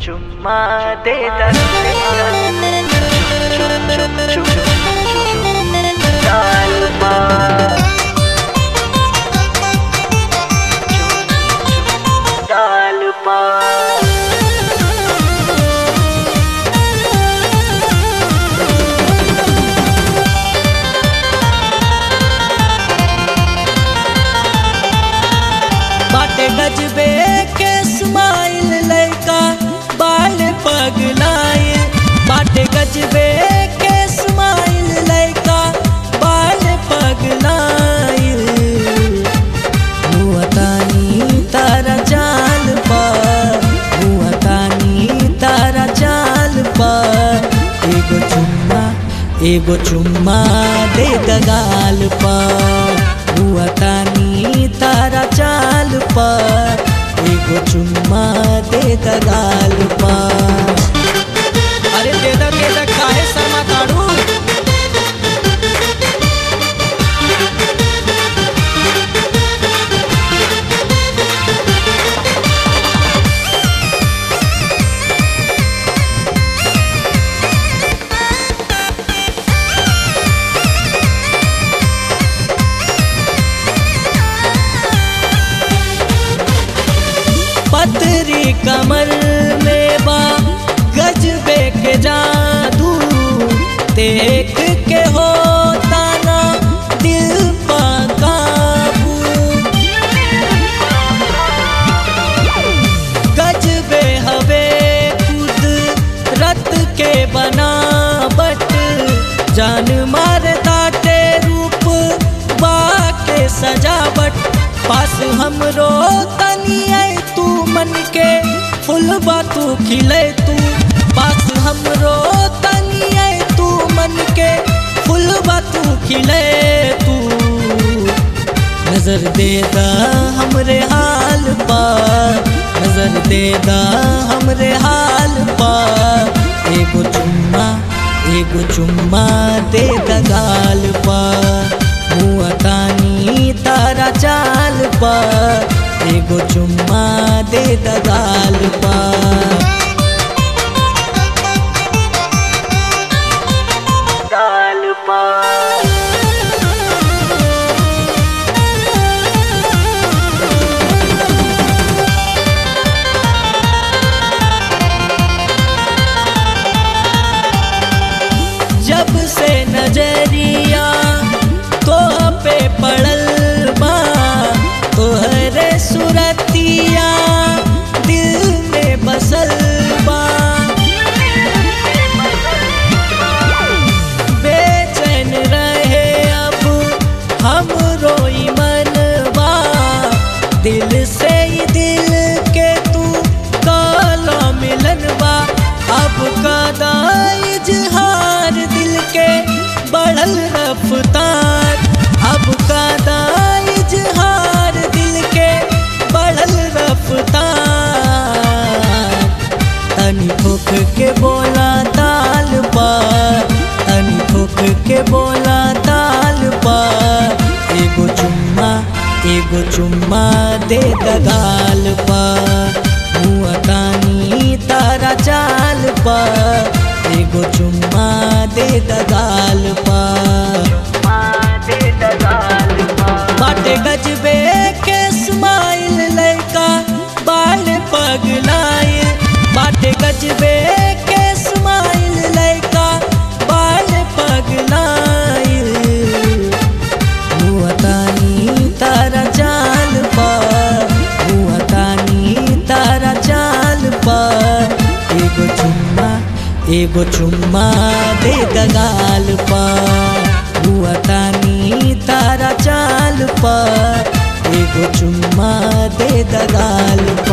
चुम्मा दे दर बाटे गजबे के स्माइल लड़का बाल पगलाए। बाटे गजबे के स्माइल लड़का बाल पगलाए। मुआतानी तारा चाल पर, मुआतानी तारा चाल पर। एगो चुम्मा दे दगाल पर। मुआतानी तारा चाल पर। एगो चुम्मा दे दगाल पर। अरे दे दा काहे शर्मा काढ़ू। पतरी कमर में बा गजबे के जादू। देख के होता ना दिल पा काबू। गजबे हवे कुदरत के बनावट। जान मारता ते रूप बा के सजावट। पास हमरो तनी आई तू मन के फुलबा तू खिले तू। पास हमरो तनी आई तू मन के फुलबा तू खिले तू। नजर दे दा हमरे हाल पर, नजर दे दा हमरे हाल पर। एगो चुम्मा दे दा गाल पर। मुआतानी तारा चाल पर। एगो चुम्मा दे दगाल पर। गाल पर जब से नजरिया तो पे पड़ल बा। तोहरे सुरतिया दिल में बसल बा। बेचैन रहे अब हम रोई मनवा। दिल से ही दिल के तू काला मिलनवा। अब कादा इजहार दिल के बढ़ल रफ्तार। अब कादा इजहार दिल के बढ़ल रफ्तार। तनी ठोक के बोला ताल पर, तनी ठोक के बोला ताल पर। एगो चुम्मा दे दगाल पर। मुआतानी तारा चाल पर। एगो चुम्मा दे दगाल पर। बाटे गजबे के स्माइल लड़का बाल पगलाए। बाटे गजबे के स्माइल लड़का बाल पगलाए। मुआतानी तारा चाल पर, मुआतानी तारा चाल पर। एगो चुम्मा दे दगाल पर। मुआतानी तारा चाल पर। एगो चुम्मा दे दगाल पर।